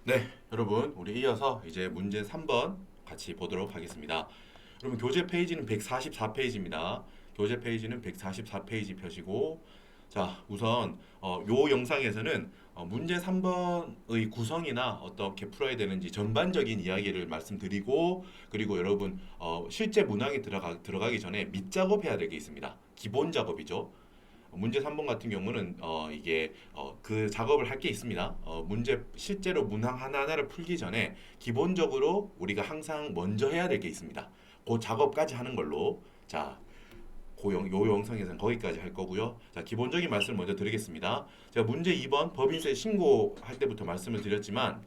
네, 여러분, 우리 이어서 이제 문제 3번 같이 보도록 하겠습니다. 여러분, 교재 페이지는 144페이지입니다. 교재 페이지는 144페이지 펴시고, 자, 우선 요 영상에서는 문제 3번의 구성이나 어떻게 풀어야 되는지 전반적인 이야기를 말씀드리고, 그리고 여러분 실제 문항에 들어가기 전에 밑작업해야 될 게 있습니다. 기본 작업이죠. 문제 3번 같은 경우는 이게 그 작업을 할 게 있습니다. 문제 실제로 문항 하나하나를 풀기 전에 기본적으로 우리가 항상 먼저 해야 될 게 있습니다. 그 작업까지 하는 걸로 자, 요 영상에서는 거기까지 할 거고요. 자, 기본적인 말씀을 먼저 드리겠습니다. 제가 문제 2번 법인세 신고할 때부터 말씀을 드렸지만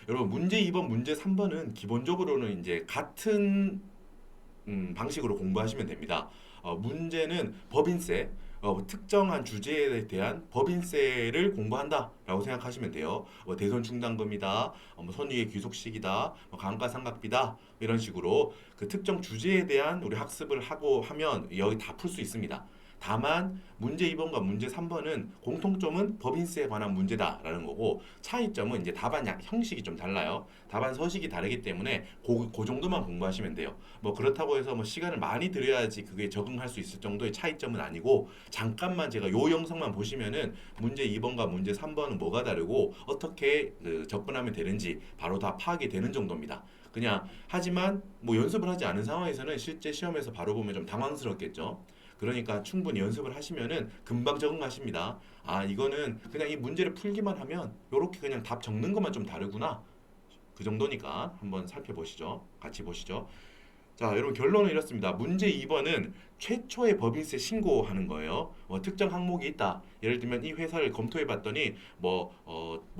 여러분 문제 2번, 문제 3번은 기본적으로는 이제 같은 방식으로 공부하시면 됩니다. 문제는 법인세, 특정한 주제에 대한 법인세를 공부한다라고 생각하시면 돼요. 대손 충당금이다, 뭐 선유의 귀속식이다, 뭐 감가상각비다 이런 식으로 그 특정 주제에 대한 우리 학습을 하고 하면 여기 다 풀 수 있습니다. 다만 문제 2번과 문제 3번은 공통점은 법인세에 관한 문제다라는 거고 차이점은 이제 답안 형식이 좀 달라요. 답안 서식이 다르기 때문에 그 정도만 공부하시면 돼요. 뭐 그렇다고 해서 뭐 시간을 많이 들여야지 그게 적응할 수 있을 정도의 차이점은 아니고 잠깐만 제가 요 영상만 보시면은 문제 2번과 문제 3번은 뭐가 다르고 어떻게 접근하면 되는지 바로 다 파악이 되는 정도입니다. 그냥 하지만 뭐 연습을 하지 않은 상황에서는 실제 시험에서 바로 보면 좀 당황스럽겠죠. 그러니까 충분히 연습을 하시면은 금방 적응하십니다. 아, 이거는 그냥 이 문제를 풀기만 하면 요렇게 그냥 답 적는 것만 좀 다르구나. 그 정도니까 한번 살펴보시죠. 같이 보시죠. 자, 여러분 결론은 이렇습니다. 문제 2번은 최초의 법인세 신고하는 거예요. 특정 항목이 있다. 예를 들면 이 회사를 검토해 봤더니 뭐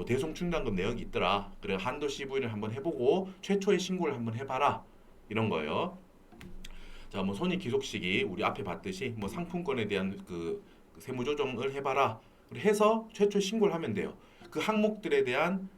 대송충당금 내역이 있더라. 그래 한도 CV를 한번 해보고 최초의 신고를 한번 해봐라. 이런 거예요. 자, 뭐 손익 기속식이 우리 앞에 봤듯이 뭐 상품권에 대한 그 세무 조정을 해봐라. 해서 최초 신고를 하면 돼요. 그 항목들에 대한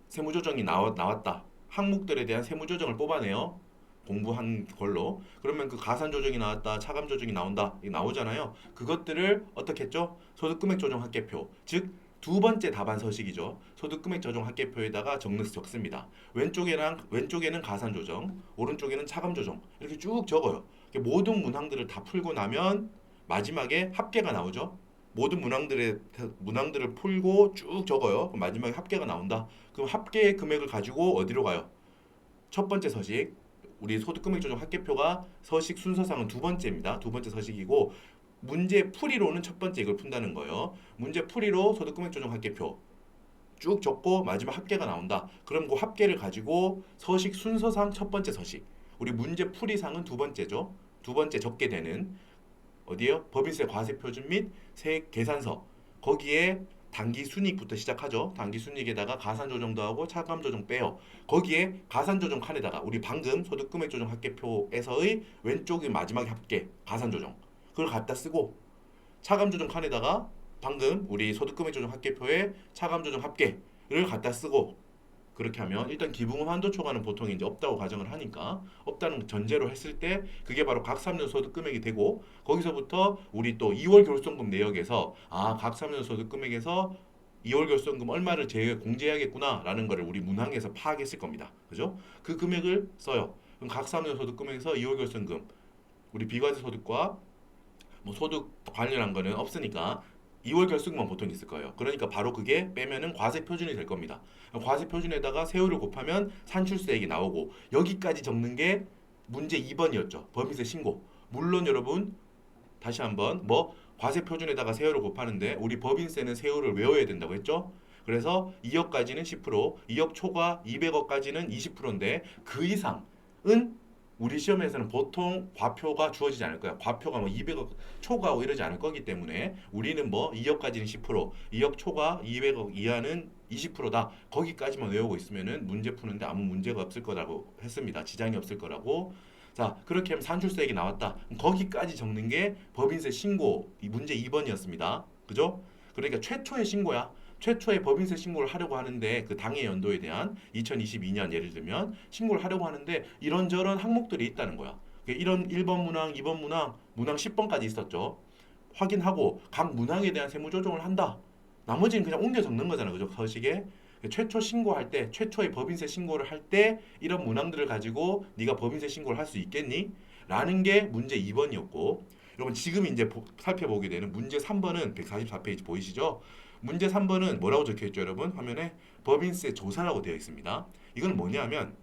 세무 조정이 나왔다. 항목들에 대한 세무 조정을 뽑아내요. 공부한 걸로. 그러면 그 가산 조정이 나왔다, 차감 조정이 나온다. 이 나오잖아요. 그것들을 어떻게 했죠? 소득금액 조정 합계표. 즉 두 번째 답안 서식이죠. 소득금액 조정 합계표에다가 적습니다. 왼쪽에는 가산 조정, 오른쪽에는 차감 조정. 이렇게 쭉 적어요. 모든 문항들을 다 풀고 나면 마지막에 합계가 나오죠. 모든 문항들을 풀고 쭉 적어요. 그럼 마지막에 합계가 나온다. 그럼 합계의 금액을 가지고 어디로 가요? 첫 번째 서식. 우리 소득금액 조정 합계표가 서식 순서상은 두 번째입니다. 두 번째 서식이고 문제 풀이로는 첫 번째 이걸 푼다는 거예요. 문제 풀이로 소득금액 조정 합계표 쭉 적고 마지막 합계가 나온다. 그럼 그 합계를 가지고 서식 순서상 첫 번째 서식. 우리 문제 풀이상은 두 번째죠. 두 번째 적게 되는 어디에요? 법인세 과세 표준 및 세액 계산서. 거기에 단기 순이익부터 시작하죠. 단기 순이익에다가 가산 조정도 하고 차감 조정 빼요. 거기에 가산 조정 칸에다가 우리 방금 소득 금액 조정 합계표에서의 왼쪽이 마지막 합계 가산 조정. 그걸 갖다 쓰고 차감 조정 칸에다가 방금 우리 소득 금액 조정 합계표에 차감 조정 합계를 갖다 쓰고 그렇게 하면 일단 기부금 한도 초과는 보통 이제 없다고 가정을 하니까 없다는 전제로 했을 때 그게 바로 각 3년 소득 금액이 되고 거기서부터 우리 또 2월 결손금 내역에서 각 3년 소득 금액에서 2월 결손금 얼마를 공제해야겠구나라는 거를 우리 문항에서 파악했을 겁니다. 그죠? 그 금액을 써요. 그럼 각 3년 소득 금액에서 2월 결손금 우리 비과세 소득과 뭐 소득 관련한 거는 없으니까 2월 결승만 보통 있을 거예요. 그러니까 바로 그게 빼면은 과세 표준이 될 겁니다. 과세 표준에다가 세율을 곱하면 산출세액이 나오고 여기까지 적는 게 문제 2번이었죠. 법인세 신고. 물론 여러분 다시 한번 뭐 과세 표준에다가 세율을 곱하는데 우리 법인세는 세율을 외워야 된다고 했죠. 그래서 2억까지는 10%, 2억 초과 200억까지는 20%인데 그 이상은 우리 시험에서는 보통 과표가 주어지지 않을 거야. 과표가 뭐 200억 초과하고 이러지 않을 거기 때문에 우리는 뭐 2억까지는 10%, 2억 초과 200억 이하는 20%다. 거기까지만 외우고 있으면은 문제 푸는데 아무 문제가 없을 거라고 했습니다. 지장이 없을 거라고. 자, 그렇게 하면 산출세액이 나왔다. 거기까지 적는 게 법인세 신고 이 문제 2번이었습니다. 그죠? 그러니까 최초의 신고야. 최초의 법인세 신고를 하려고 하는데 그 당해 연도에 대한 2022년 예를 들면 신고를 하려고 하는데 이런저런 항목들이 있다는 거야. 이런 1번 문항, 2번 문항, 문항 10번까지 있었죠. 확인하고 각 문항에 대한 세무 조정을 한다. 나머지는 그냥 옮겨 적는 거잖아. 그죠? 서식에. 최초 신고할 때, 최초의 법인세 신고를 할 때 이런 문항들을 가지고 네가 법인세 신고를 할 수 있겠니? 라는 게 문제 2번이었고, 여러분 지금 이제 살펴보게 되는 문제 3번은 144페이지 보이시죠? 문제 3번은 뭐라고 적혀 있죠, 여러분? 화면에 법인세 조사라고 되어 있습니다. 이건 뭐냐면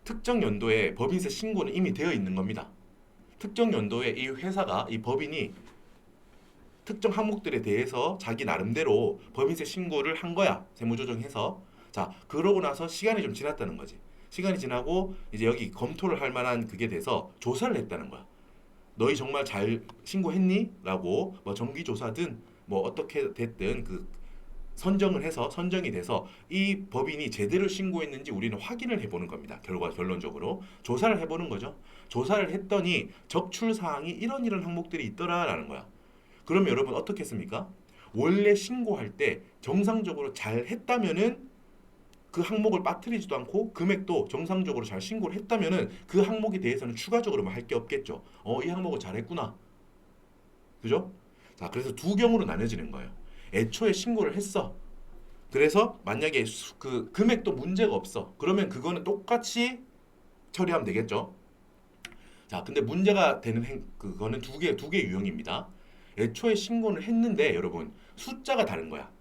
특정 연도에 법인세 신고는 이미 되어 있는 겁니다. 특정 연도에 이 회사가, 이 법인이 특정 항목들에 대해서 자기 나름대로 법인세 신고를 한 거야. 세무조정해서. 자, 그러고 나서 시간이 좀 지났다는 거지. 시간이 지나고 이제 여기 검토를 할 만한 그게 돼서 조사를 했다는 거야. 너희 정말 잘 신고했니? 라고 뭐 정기조사든 뭐 어떻게 됐든 그 선정이 돼서 이 법인이 제대로 신고했는지 우리는 확인을 해보는 겁니다. 결론적으로 조사를 해보는 거죠. 조사를 했더니 적출 사항이 이런 항목들이 있더라라는 거야. 그럼 여러분 어떻게 했습니까? 원래 신고할 때 정상적으로 잘 했다면은 그 항목을 빠뜨리지도 않고 금액도 정상적으로 잘 신고를 했다면은 그 항목에 대해서는 추가적으로 할 게 없겠죠. 이 항목을 잘했구나. 그죠? 자, 그래서 두 경우로 나눠지는 거예요. 애초에 신고를 했어. 그래서 만약에 그 금액도 문제가 없어. 그러면 그거는 똑같이 처리하면 되겠죠. 자, 근데 문제가 되는 그거는 두 개 유형입니다. 애초에 신고를 했는데 여러분 숫자가 다른 거야.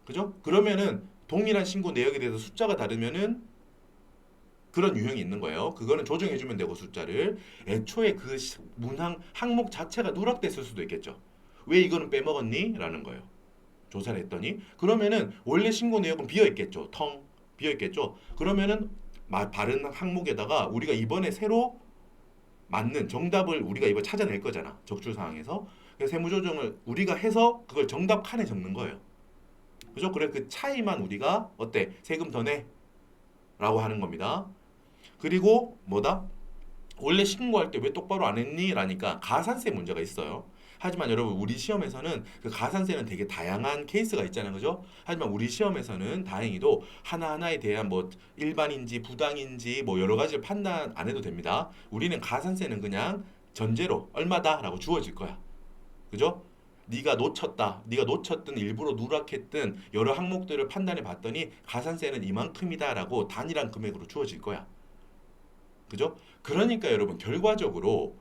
그죠? 그러면은 동일한 신고 내역에 대해서 숫자가 다르면은 그런 유형이 있는 거예요. 그거는 조정해주면 되고 숫자를 애초에 그 문항 항목 자체가 누락됐을 수도 있겠죠. 왜 이거는 빼먹었니? 라는 거예요. 조사를 했더니 그러면은 원래 신고 내역은 비어 있겠죠. 텅 비어 있겠죠. 그러면은 다른 항목에다가 우리가 이번에 새로 맞는 정답을 우리가 이번 찾아낼 거잖아. 적출 사항에서. 그래서 세무조정을 우리가 해서 그걸 정답 칸에 적는 거예요. 그죠? 그래 그 차이만 우리가 어때? 세금 더 내? 라고 하는 겁니다. 그리고 뭐다? 원래 신고할 때 왜 똑바로 안 했니? 라니까 가산세 문제가 있어요. 하지만 여러분 우리 시험에서는 그 가산세는 되게 다양한 케이스가 있잖아요. 그죠? 하지만 우리 시험에서는 다행히도 하나하나에 대한 뭐 일반인지 부당인지 뭐 여러 가지를 판단 안 해도 됩니다. 우리는 가산세는 그냥 전제로 얼마다라고 주어질 거야. 그죠? 네가 놓쳤든 일부러 누락했든 여러 항목들을 판단해 봤더니 가산세는 이만큼이다라고 단일한 금액으로 주어질 거야. 그죠? 그러니까 여러분 결과적으로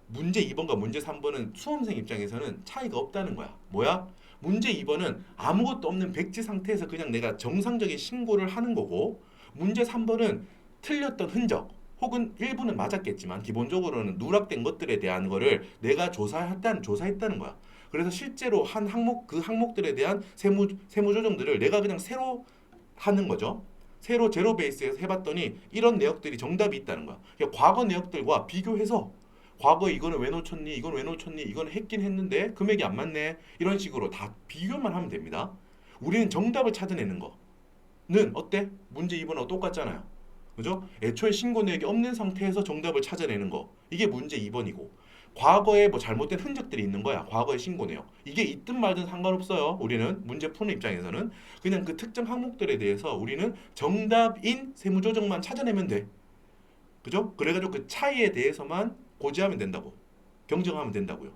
문제 2번과 문제 3번은 수험생 입장에서는 차이가 없다는 거야. 뭐야? 문제 2번은 아무것도 없는 백지 상태에서 그냥 내가 정상적인 신고를 하는 거고 문제 3번은 틀렸던 흔적 혹은 일부는 맞았겠지만 기본적으로는 누락된 것들에 대한 거를 내가 조사했다는 거야. 그래서 실제로 한 항목 그 항목들에 대한 세무 조정들을 내가 그냥 새로 하는 거죠. 새로 제로 베이스에서 해봤더니 이런 내역들이 정답이 있다는 거야. 그러니까 과거 내역들과 비교해서 과거에 이거는 왜 놓쳤니? 이건 왜 놓쳤니? 이건 했긴 했는데 금액이 안 맞네. 이런 식으로 다 비교만 하면 됩니다. 우리는 정답을 찾아내는 거는 어때? 문제 2번하고 똑같잖아요. 그죠? 애초에 신고 내역이 없는 상태에서 정답을 찾아내는 거. 이게 문제 2번이고. 과거에 뭐 잘못된 흔적들이 있는 거야. 과거의 신고 내역. 이게 있든 말든 상관없어요. 우리는 문제 푸는 입장에서는 그냥 그 특정 항목들에 대해서 우리는 정답인 세무조정만 찾아내면 돼. 그죠? 그래가지고 그 차이에 대해서만 고지하면 된다고. 경정하면 된다고요.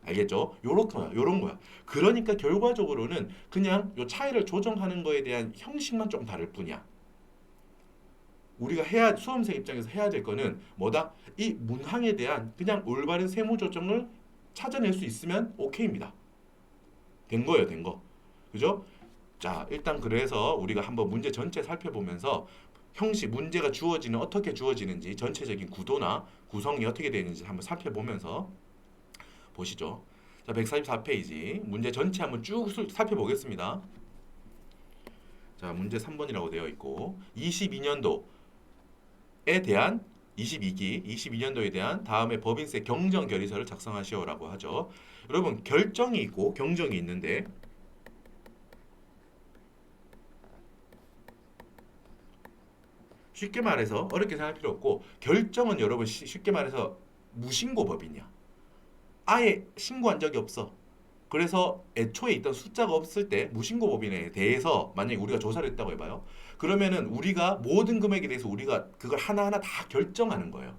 알겠죠? 요런 거야. 그러니까 결과적으로는 그냥 요 차이를 조정하는 거에 대한 형식만 좀 다를 뿐이야. 우리가 수험생 입장에서 해야 될 거는 뭐다? 이 문항에 대한 그냥 올바른 세무 조정을 찾아낼 수 있으면 오케이입니다. 된 거예요, 된 거. 그죠? 자, 일단 그래서 우리가 한번 문제 전체 살펴보면서 문제가 어떻게 주어지는지 전체적인 구도나 구성이 어떻게 되는지 한번 살펴보면서 보시죠. 자, 144페이지 문제 전체 한번 쭉 살펴보겠습니다. 자, 문제 3번이라고 되어 있고 22년도에 대한 22년도에 대한 다음에 법인세 경정 결의서를 작성하시오라고 하죠. 여러분 결정이 있고 경정이 있는데 쉽게 말해서 어렵게 생각할 필요 없고 결정은 여러분 쉽게 말해서 무신고 법인이야. 아예 신고한 적이 없어. 그래서 애초에 있던 숫자가 없을 때 무신고 법인에 대해서 만약에 우리가 조사를 했다고 해봐요. 그러면은 우리가 모든 금액에 대해서 우리가 그걸 하나하나 다 결정하는 거예요.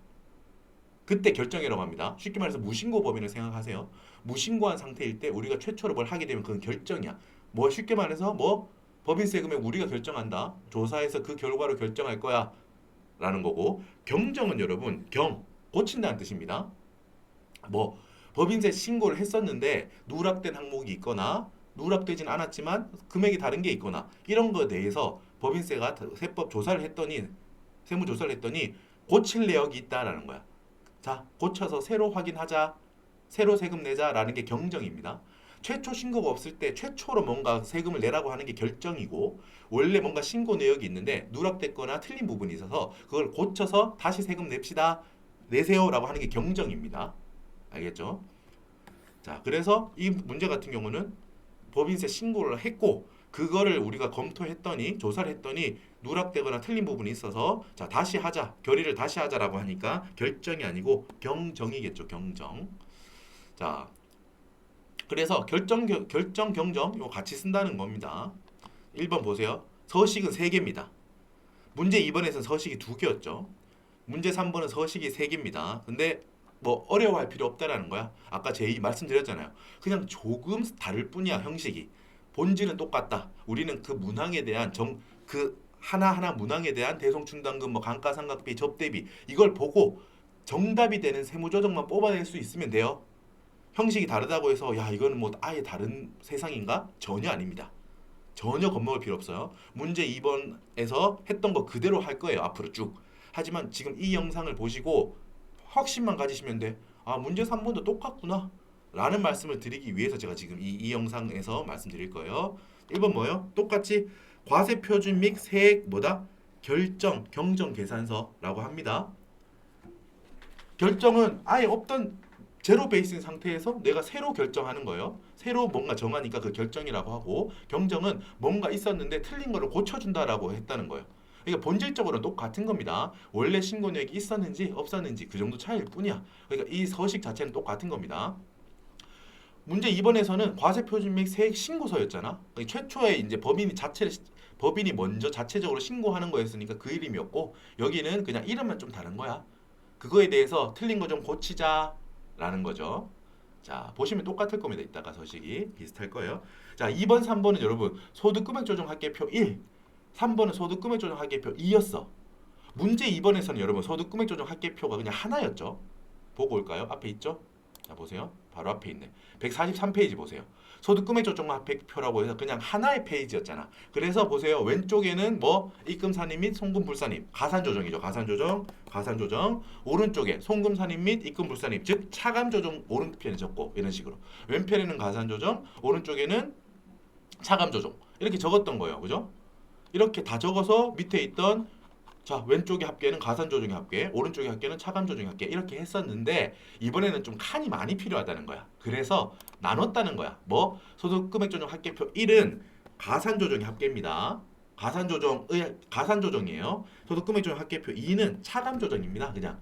그때 결정이라고 합니다. 쉽게 말해서 무신고 법인을 생각하세요. 무신고한 상태일 때 우리가 최초로 뭘 하게 되면 그건 결정이야. 뭐 쉽게 말해서 뭐 법인세 금액 우리가 결정한다. 조사해서 그 결과로 결정할 거야. 라는 거고 경정은 여러분 고친다는 뜻입니다. 뭐 법인세 신고를 했었는데 누락된 항목이 있거나 누락되진 않았지만 금액이 다른 게 있거나 이런 거에 대해서 법인세가 세법 조사를 했더니 세무조사를 했더니 고칠 내역이 있다라는 거야. 자, 고쳐서 새로 확인하자. 새로 세금 내자라는 게 경정입니다. 최초 신고가 없을 때 최초로 뭔가 세금을 내라고 하는 게 결정이고 원래 뭔가 신고 내역이 있는데 누락됐거나 틀린 부분이 있어서 그걸 고쳐서 다시 세금 냅시다. 내세요라고 하는 게 경정입니다. 알겠죠? 자, 그래서 이 문제 같은 경우는 법인세 신고를 했고 그거를 우리가 검토했더니 조사를 했더니 누락되거나 틀린 부분이 있어서 자 다시 하자 결의를 다시 하자라고 하니까 결정이 아니고 경정이겠죠. 경정. 자 그래서 결정 경정 이거 같이 쓴다는 겁니다. 1번 보세요. 서식은 3개입니다. 문제 2번에서는 서식이 2개였죠. 문제 3번은 서식이 3개입니다. 근데 뭐 어려워할 필요 없다라는 거야. 아까 말씀드렸잖아요. 그냥 조금 다를 뿐이야 형식이. 본질은 똑같다. 우리는 그 문항에 대한 그 하나하나 문항에 대한 대송충당금, 뭐 감가상각비, 접대비 이걸 보고 정답이 되는 세무조정만 뽑아낼 수 있으면 돼요. 형식이 다르다고 해서 야 이거는 뭐 아예 다른 세상인가? 전혀 아닙니다. 전혀 겁먹을 필요 없어요. 문제 2번에서 했던 거 그대로 할 거예요. 앞으로 쭉. 하지만 지금 이 영상을 보시고 확신만 가지시면 돼. 아 문제 3번도 똑같구나. 라는 말씀을 드리기 위해서 제가 지금 이 영상에서 말씀드릴 거예요. 1번 뭐예요? 똑같이 과세표준 및 세액 뭐다? 경정 계산서라고 합니다. 결정은 아예 없던 제로 베이스인 상태에서 내가 새로 결정하는 거예요. 새로 뭔가 정하니까 그 결정이라고 하고 경정은 뭔가 있었는데 틀린 거를 고쳐준다라고 했다는 거예요. 그러니까 본질적으로 똑같은 겁니다. 원래 신고 내역이 있었는지 없었는지 그 정도 차이일 뿐이야. 그러니까 이 서식 자체는 똑같은 겁니다. 문제 2번에서는 과세표준 및 세액 신고서였잖아. 그러니까 최초에 이제 법인이 먼저 자체적으로 신고하는 거였으니까 그 이름이었고 여기는 그냥 이름만 좀 다른 거야. 그거에 대해서 틀린 거 좀 고치자라는 거죠. 자, 보시면 똑같을 겁니다. 이따가 서식이 비슷할 거예요. 자, 2번, 3번은 여러분 소득 금액 조정 합계표 1, 3번은 소득 금액 조정 합계표 2였어. 문제 2번에서는 여러분 소득 금액 조정 합계표가 그냥 하나였죠. 보고 올까요? 앞에 있죠? 자, 보세요. 바로 앞에 있네. 143페이지 보세요. 소득 금액 조정 합계표라고 해서 그냥 하나의 페이지였잖아. 그래서 보세요. 왼쪽에는 뭐 입금 산입 및 송금 불산입 가산 조정이죠. 가산 조정. 오른쪽에 송금 산입 및 입금 불산입 즉 차감 조정 오른편에 적고 이런 식으로. 왼편에는 가산 조정, 오른쪽에는 차감 조정. 이렇게 적었던 거예요. 그죠? 이렇게 다 적어서 밑에 있던 자 왼쪽의 합계는 가산 조정의 합계, 오른쪽의 합계는 차감 조정의 합계 이렇게 했었는데 이번에는 좀 칸이 많이 필요하다는 거야. 그래서 나눴다는 거야. 뭐 소득 금액 조정 합계표 1은 가산 조정의 합계입니다. 가산 조정이에요. 소득 금액 조정 합계표 2는 차감 조정입니다. 그냥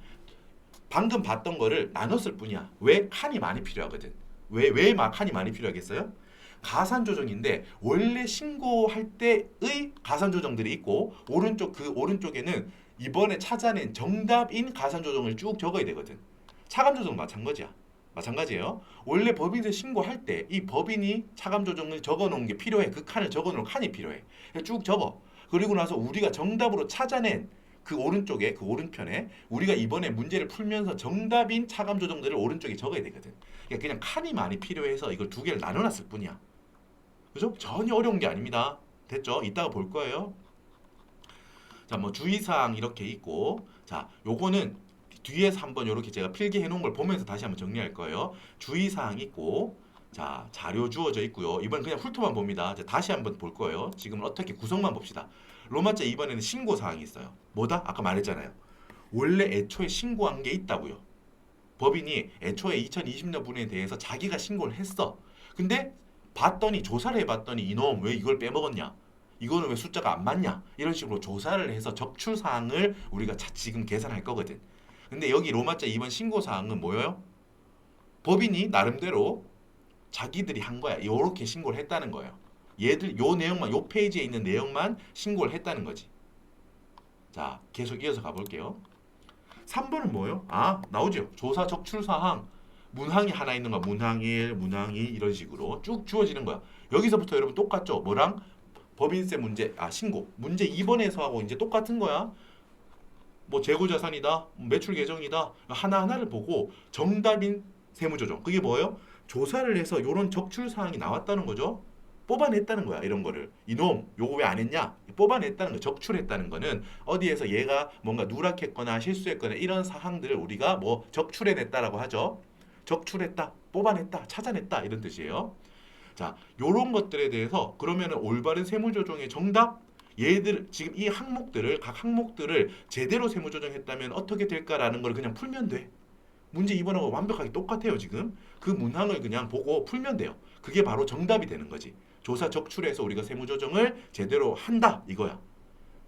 방금 봤던 거를 나눴을 뿐이야. 왜 칸이 많이 필요하거든. 왜 칸이 많이 필요하겠어요? 가산 조정인데 원래 신고할 때의 가산 조정들이 있고 오른쪽에는 이번에 찾아낸 정답인 가산 조정을 쭉 적어야 되거든. 차감 조정 마찬가지예요. 원래 법인세 신고할 때 이 법인이 차감 조정을 적어 놓은 게 필요해. 그 칸을 적어 놓은 칸이 필요해. 쭉 적어. 그리고 나서 우리가 정답으로 찾아낸 그 오른편에 우리가 이번에 문제를 풀면서 정답인 차감 조정들을 오른쪽에 적어야 되거든. 그러니까 그냥 칸이 많이 필요해서 이걸 2개를 나눠놨을 뿐이야. 그죠? 전혀 어려운 게 아닙니다. 됐죠? 이따가 볼 거예요. 자, 뭐 주의사항 이렇게 있고, 자, 요거는 뒤에서 한번 이렇게 제가 필기해 놓은 걸 보면서 다시 한번 정리할 거예요. 주의사항 있고, 자, 자료 주어져 있고요. 이번 그냥 훑어만 봅니다. 자, 다시 한번 볼 거예요. 지금 어떻게 구성만 봅시다. 로마자 2번에는 신고사항이 있어요. 뭐다? 아까 말했잖아요. 원래 애초에 신고한 게 있다고요. 법인이 애초에 2020년 분에 대해서 자기가 신고를 했어. 근데 조사를 해봤더니 이놈 왜 이걸 빼먹었냐? 이거는 왜 숫자가 안 맞냐? 이런 식으로 조사를 해서 적출사항을 우리가 지금 계산할 거거든. 근데 여기 로마자 2번 신고사항은 뭐예요? 법인이 나름대로 자기들이 한 거야. 요렇게 신고를 했다는 거예요. 요 페이지에 있는 내용만 신고를 했다는 거지. 자, 계속 이어서 가볼게요. 3번은 뭐예요? 아, 나오죠. 조사 적출사항. 문항이 하나 있는 거야. 문항 1, 문항 2 이런 식으로 쭉 주어지는 거야. 여기서부터 여러분 똑같죠? 뭐랑? 법인세 문제, 신고. 문제 2번에서 하고 이제 똑같은 거야. 뭐 재고자산이다, 매출 계정이다. 하나하나를 보고 정답인 세무조정. 그게 뭐예요? 조사를 해서 이런 적출 사항이 나왔다는 거죠. 뽑아냈다는 거야. 이런 거를. 이놈, 요거 왜 안 했냐? 뽑아냈다는 거. 적출했다는 거는 어디에서 얘가 뭔가 누락했거나 실수했거나 이런 사항들을 우리가 뭐 적출해냈다라고 하죠. 적출했다, 뽑아냈다, 찾아냈다 이런 뜻이에요. 자, 요런 것들에 대해서 그러면은 올바른 세무조정의 정답, 얘들 지금 이 항목들을 각 항목들을 제대로 세무조정했다면 어떻게 될까라는 걸 그냥 풀면 돼. 문제 2번하고 완벽하게 똑같아요. 지금 그 문항을 그냥 보고 풀면 돼요. 그게 바로 정답이 되는 거지. 조사 적출해서 우리가 세무조정을 제대로 한다 이거야.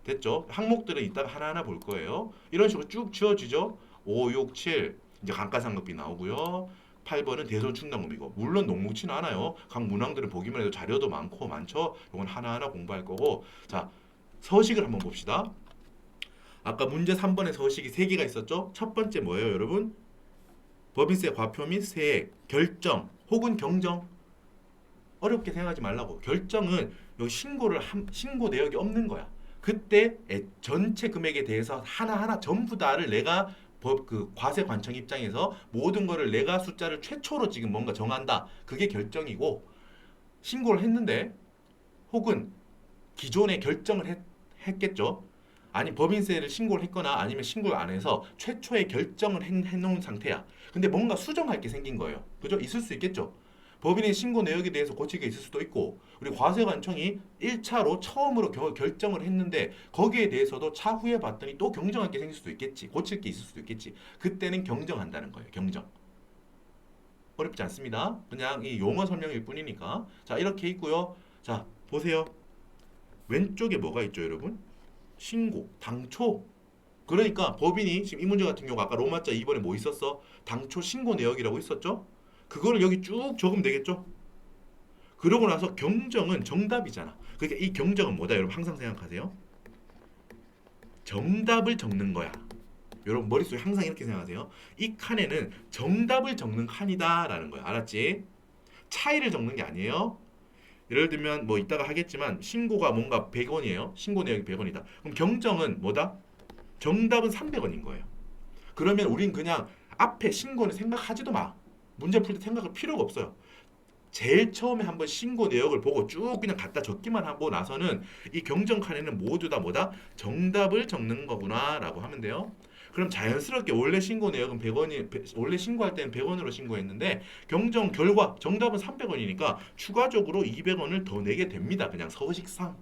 됐죠? 항목들은 이따가 하나하나 볼 거예요. 이런 식으로 쭉 지어지죠. 5, 6, 7 이제 감가상각비 나오고요. 8번은 대손 충당금이고 물론 녹록치는 않아요. 각 문항들은 보기만 해도 자료도 많고 많죠. 이건 하나하나 공부할 거고. 자, 서식을 한번 봅시다. 아까 문제 3번에 서식이 3개가 있었죠. 첫 번째 뭐예요, 여러분? 법인세 과표 및 세액 결정 혹은 경정. 어렵게 생각하지 말라고. 결정은 여기 신고 내역이 없는 거야. 그때 전체 금액에 대해서 하나하나 전부 다를 내가 그 과세관청 입장에서 모든 거를 내가 숫자를 최초로 지금 뭔가 정한다. 그게 결정이고, 신고를 했는데 혹은 기존에 결정을 했겠죠. 아니 법인세를 신고를 했거나 아니면 신고를 안 해서 최초에 결정을 해놓은 상태야. 근데 뭔가 수정할 게 생긴 거예요. 그죠? 있을 수 있겠죠. 법인의 신고 내역에 대해서 고칠 게 있을 수도 있고, 우리 과세관청이 1차로 처음으로 결정을 했는데 거기에 대해서도 차후에 봤더니 또 경정할 게 생길 수도 있겠지. 고칠 게 있을 수도 있겠지. 그때는 경정한다는 거예요. 경정. 어렵지 않습니다. 그냥 이 용어 설명일 뿐이니까. 자, 이렇게 있고요. 자, 보세요. 왼쪽에 뭐가 있죠, 여러분? 신고, 당초. 그러니까 법인이 지금 이 문제 같은 경우 아까 로마자 2번에 뭐 있었어? 당초 신고 내역이라고 있었죠? 그거를 여기 쭉 적으면 되겠죠? 그러고 나서 경정은 정답이잖아. 그러니까 이 경정은 뭐다, 여러분? 항상 생각하세요. 정답을 적는 거야. 여러분 머릿속에 항상 이렇게 생각하세요. 이 칸에는 정답을 적는 칸이다라는 거야. 알았지? 차이를 적는 게 아니에요. 예를 들면 뭐 이따가 하겠지만 신고가 뭔가 100원이에요. 신고 내역이 100원이다. 그럼 경정은 뭐다? 정답은 300원인 거예요. 그러면 우린 그냥 앞에 신고는 생각하지도 마. 문제 풀 때 생각할 필요가 없어요. 제일 처음에 한번 신고 내역을 보고 쭉 그냥 갖다 적기만 하고 나서는 이 경정 칸에는 모두 다 뭐다? 정답을 적는 거구나라고 하면 돼요. 그럼 자연스럽게 원래 신고 내역은 100원이 원래 신고할 때는 100원으로 신고했는데 경정 결과 정답은 300원이니까 추가적으로 200원을 더 내게 됩니다. 그냥 서식상.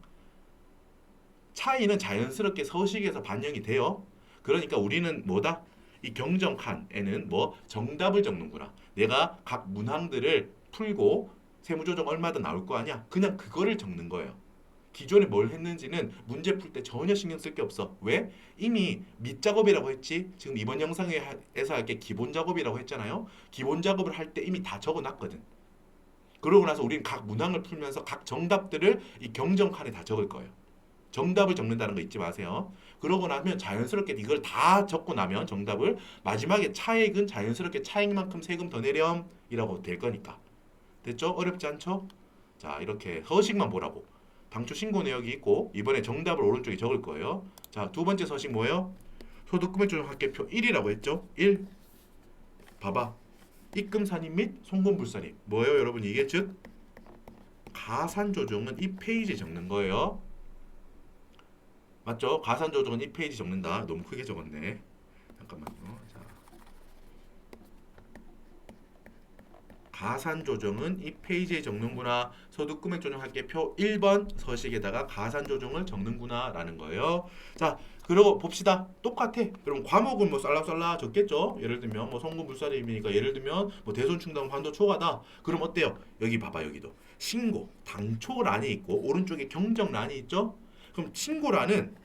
차이는 자연스럽게 서식에서 반영이 돼요. 그러니까 우리는 뭐다? 이 경정 칸에는 뭐 정답을 적는구나. 내가 각 문항들을 풀고 세무조정 얼마든 나올 거 아니야. 그냥 그거를 적는 거예요. 기존에 뭘 했는지는 문제 풀 때 전혀 신경 쓸 게 없어. 왜? 이미 밑작업이라고 했지. 지금 이번 영상에서 할 게 기본 작업이라고 했잖아요. 기본 작업을 할 때 이미 다 적어놨거든. 그러고 나서 우리는 각 문항을 풀면서 각 정답들을 이 경정 칸에 다 적을 거예요. 정답을 적는다는 거 잊지 마세요. 그러고 나면 자연스럽게 이걸 다 적고 나면 정답을 마지막에 차액은 자연스럽게 차액만큼 세금 더 내렴이라고 될 거니까. 됐죠? 어렵지 않죠? 자, 이렇게 서식만 보라고. 당초 신고 내역이 있고 이번에 정답을 오른쪽에 적을 거예요. 자, 두 번째 서식 뭐예요? 소득금액 조정 합계표 1이라고 했죠? 1. 봐봐. 입금 산입 및 송금 불산입. 뭐예요, 여러분? 이게 즉 가산 조정은 이 페이지에 적는 거예요. 맞죠? 가산 조정은 이 페이지 적는다. 너무 크게 적었네. 잠깐만요. 자. 가산 조정은 이 페이지에 적는구나. 소득금액 조정 합계표 1번 서식에다가 가산 조정을 적는구나 라는 거예요. 자, 그리고 봅시다. 똑같아. 그럼 과목은 뭐 쌀랑쌀랑 적겠죠. 예를 들면 뭐 송금 불사립이니까 예를 들면 뭐 대손 충당 환도 초과다. 그럼 어때요? 여기 봐봐. 여기도 신고 당초 란이 있고 오른쪽에 경정 란이 있죠. 그럼 신고란은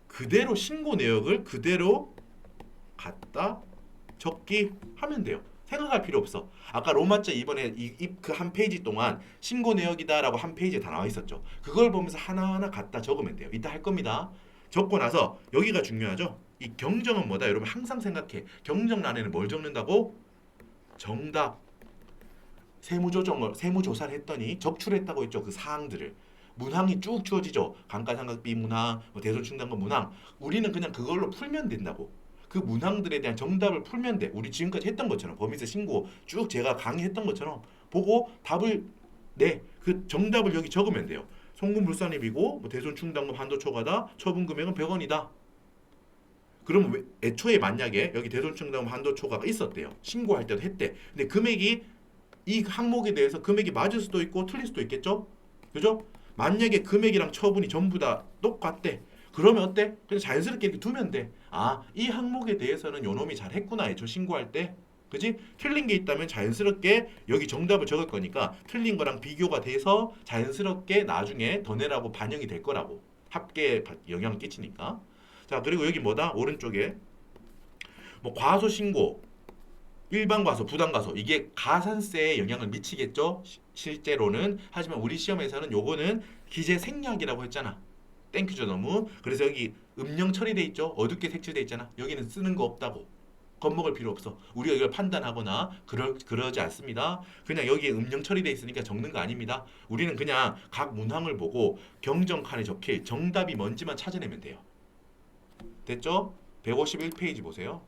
그대로 신고 내역을 그대로 갖다 적기 하면 돼요. 생각할 필요 없어. 아까 로마자 이번에 그 한 페이지 동안 신고 내역이다라고 한 페이지에 다 나와 있었죠. 그걸 보면서 하나하나 갖다 적으면 돼요. 이따 할 겁니다. 적고 나서 여기가 중요하죠. 이 경정은 뭐다? 여러분 항상 생각해. 경정란에는 뭘 적는다고? 정답. 세무조사를 했더니 적출했다고 했죠. 그 사항들을. 문항이 쭉 주어지죠. 감가상각비 문항, 뭐 대손충당금 문항. 우리는 그냥 그걸로 풀면 된다고. 그 문항들에 대한 정답을 풀면 돼. 우리 지금까지 했던 것처럼 법인세 신고 쭉 제가 강의했던 것처럼 보고 답을 그 정답을 여기 적으면 돼요. 송금불산입이고 뭐 대손충당금 한도초과다. 처분 금액은 100원이다. 그러면 애초에 만약에 여기 대손충당금 한도초과가 있었대요. 신고할 때도 했대. 근데 금액이 이 항목에 대해서 금액이 맞을 수도 있고 틀릴 수도 있겠죠? 그죠? 만약에 금액이랑 처분이 전부 다 똑같대. 그러면 어때? 그냥 자연스럽게 이렇게 두면 돼. 아, 이 항목에 대해서는 요놈이 잘 했구나. 저 신고할 때. 그지? 틀린 게 있다면 자연스럽게 여기 정답을 적을 거니까 틀린 거랑 비교가 돼서 자연스럽게 나중에 더 내라고 반영이 될 거라고. 합계에 영향을 끼치니까. 자, 그리고 여기 뭐다? 오른쪽에 뭐 과소 신고, 일반 과소, 부당 과소 이게 가산세에 영향을 미치겠죠? 실제로는. 하지만 우리 시험에서는 요거는 기재 생략이라고 했잖아. 땡큐죠 너무. 그래서 여기 음영 처리돼 있죠? 어둡게 색칠돼 있잖아. 여기는 쓰는 거 없다고. 겁먹을 필요 없어. 우리가 이걸 판단하거나 그러지 않습니다. 그냥 여기에 음영 처리돼 있으니까 적는 거 아닙니다. 우리는 그냥 각 문항을 보고 경정칸에 적힐 정답이 뭔지만 찾아내면 돼요. 됐죠? 151페이지 보세요.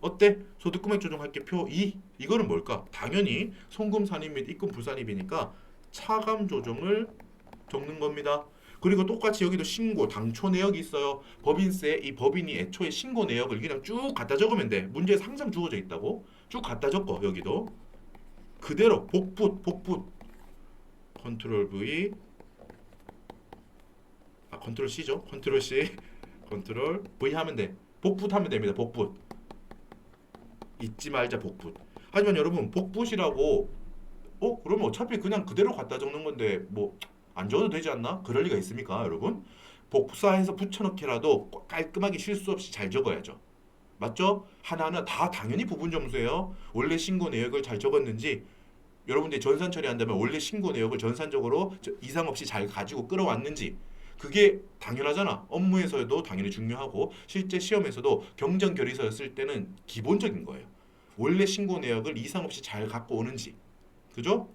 어때? 소득금액 조정할게 표 2. 이거는 뭘까? 당연히 송금 산입 및 입금 불산입이니까 차감 조정을 적는 겁니다. 그리고 똑같이 여기도 신고 당초 내역이 있어요. 법인세 이 법인이 애초에 신고 내역을 그냥 쭉 갖다 적으면 돼. 문제에서 항상 주어져 있다고. 쭉 갖다 적어. 여기도 그대로 복붙 컨트롤 V 컨트롤 C죠. 컨트롤 C 컨트롤 V 하면 돼. 복붙하면 됩니다. 복붙. 잊지 말자 복붙. 하지만 여러분 복붙이라고 그러면 어차피 그냥 그대로 갖다 적는 건데 뭐 안 적어도 되지 않나? 그럴 리가 있습니까, 여러분? 복사해서 붙여넣기라도 깔끔하게 실수 없이 잘 적어야죠. 맞죠? 하나하나 다 당연히 부분 점수예요. 원래 신고 내역을 잘 적었는지 여러분들이 전산 처리한다면 원래 신고 내역을 전산적으로 이상 없이 잘 가지고 끌어왔는지 그게 당연하잖아. 업무에서도 당연히 중요하고 실제 시험에서도 경정 결의서였을 때는 기본적인 거예요. 원래 신고 내역을 이상 없이 잘 갖고 오는지. 그죠?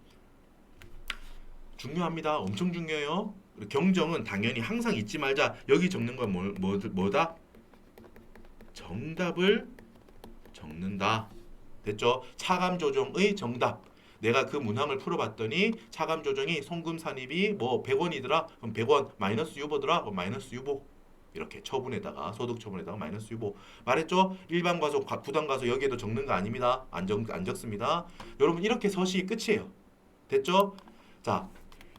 중요합니다. 엄청 중요해요. 경정은 당연히 항상 잊지 말자. 여기 적는 건 뭐다? 정답을 적는다. 됐죠? 차감 조정의 정답. 내가 그 문항을 풀어봤더니 차감 조정이 송금 산입이 뭐 100원이더라. 그럼 100원 마이너스 유보더라. 그럼 마이너스 유보. 이렇게 처분에다가 소득 처분에다가 마이너스 유보. 말했죠? 일반 과소, 부당 과소 여기에도 적는 거 아닙니다. 안 적습니다. 여러분 이렇게 서식이 끝이에요. 됐죠? 자,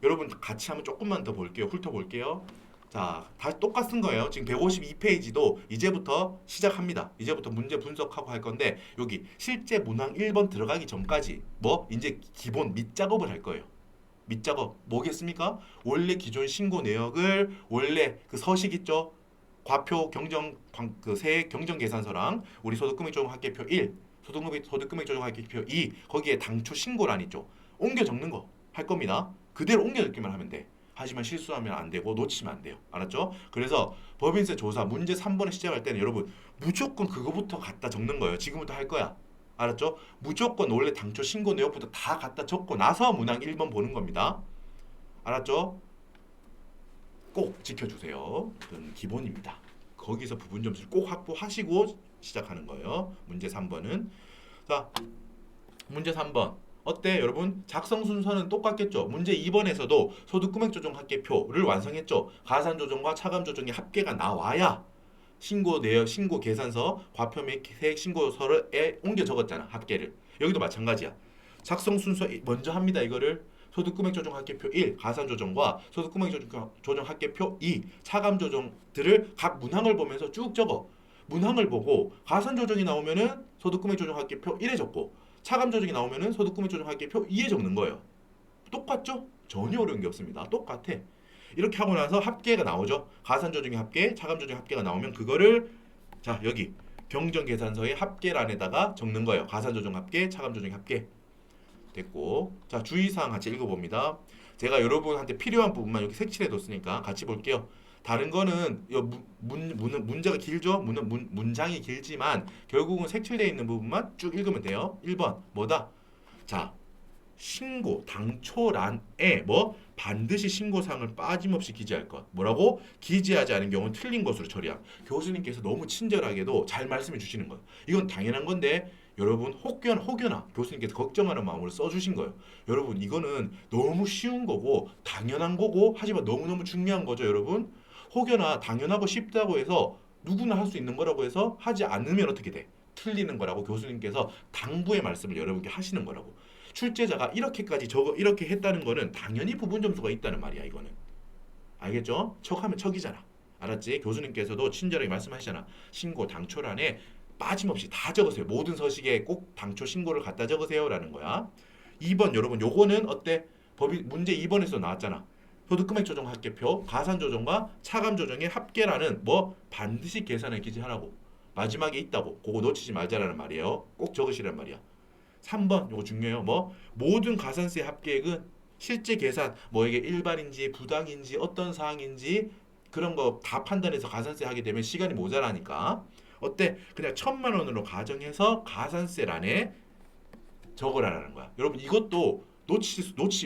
여러분 같이 한번 조금만 더 볼게요. 훑어볼게요. 자, 다시 똑같은 거예요. 지금 152페이지도 이제부터 시작합니다. 이제부터 문제 분석하고 할 건데 여기 실제 문항 1번 들어가기 전까지 뭐 이제 기본 밑작업을 할 거예요. 밑작업 뭐겠습니까? 원래 기존 신고 내역을 원래 그 서식 있죠? 과표 경정 그 세액 경정 계산서랑 우리 소득금액 조정 합계표 1, 소득금액 조정 합계표 2 거기에 당초 신고란 있죠? 옮겨 적는 거 할 겁니다. 그대로 옮겨 적기만 하면 돼. 하지만 실수하면 안 되고 놓치면 안 돼요. 알았죠? 그래서 법인세 조사 문제 3번에 시작할 때는 여러분 무조건 그거부터 갖다 적는 거예요. 지금부터 할 거야. 알았죠? 무조건 원래 당초 신고 내역부터 다 갖다 적고 나서 문항 1번 보는 겁니다. 알았죠? 꼭 지켜주세요. 그건 기본입니다. 거기서 부분 점수를 꼭 확보하시고 시작하는 거예요. 문제 3번은. 자, 문제 3번. 어때 여러분? 작성 순서는 똑같겠죠. 문제 2번에서도 소득금액 조정 합계표를 완성했죠. 가산 조정과 차감 조정의 합계가 나와야 신고 내역, 신고 계산서, 과표 및 세액 신고서에 옮겨 적었잖아. 합계를. 여기도 마찬가지야. 작성 순서 먼저 합니다. 이거를 소득금액 조정 합계표 1 가산 조정과 소득금액 조정 합계표 2 차감 조정들을 각 문항을 보면서 쭉 적어. 문항을 보고 가산 조정이 나오면은 소득금액 조정 합계표 1에 적고 차감 조정이 나오면은 소득금액 조정 합계표 2에 적는 거예요. 똑같죠? 전혀 어려운 게 없습니다. 똑같아. 이렇게 하고 나서 합계가 나오죠. 가산 조정의 합계, 차감 조정의 합계가 나오면 그거를 자 여기 경정 계산서의 합계란에다가 적는 거예요. 가산 조정 합계, 차감 조정 합계. 됐고 자 주의사항 같이 읽어봅니다. 제가 여러분한테 필요한 부분만 여기 색칠해 뒀으니까 같이 볼게요. 다른 거는 문제가 길죠? 문장이 길지만 결국은 색칠되어 있는 부분만 쭉 읽으면 돼요. 1번 뭐다? 자, 신고 당초란에 뭐 반드시 신고사항을 빠짐없이 기재할 것. 뭐라고? 기재하지 않은 경우는 틀린 것으로 처리함. 교수님께서 너무 친절하게도 잘 말씀해 주시는 거예요. 이건 당연한 건데 여러분 혹여나 교수님께서 걱정하는 마음으로 써주신 거예요. 여러분 이거는 너무 쉬운 거고 당연한 거고 하지만 너무너무 중요한 거죠, 여러분. 혹여나 당연하고 쉽다고 해서 누구나 할 수 있는 거라고 해서 하지 않으면 어떻게 돼? 틀리는 거라고 교수님께서 당부의 말씀을 여러분께 하시는 거라고. 출제자가 이렇게까지 이렇게 했다는 거는 당연히 부분 점수가 있다는 말이야, 이거는. 알겠죠? 척하면 척이잖아. 알았지? 교수님께서도 친절하게 말씀하시잖아. 신고 당초란에 빠짐없이 다 적으세요. 모든 서식에 꼭 당초 신고를 갖다 적으세요라는 거야. 2번 여러분 요거는 어때? 법이 문제 2번에서 나왔잖아. 소득금액 조정 합계표, 가산 조정과 차감 조정의 합계라는 뭐 반드시 계산을 기재하라고. 마지막에 있다고. 그거 놓치지 말자라는 말이에요. 꼭 적으시란 말이야. 3번 요거 중요해요. 뭐 모든 가산세 합계액은 실제 계산 뭐 이게 일반인지 부당인지 어떤 사항인지 그런 거 다 판단해서 가산세 하게 되면 시간이 모자라니까 어때? 그냥 1,000만 원으로 가정해서 가산세란에 적으라는 거야. 여러분 이것도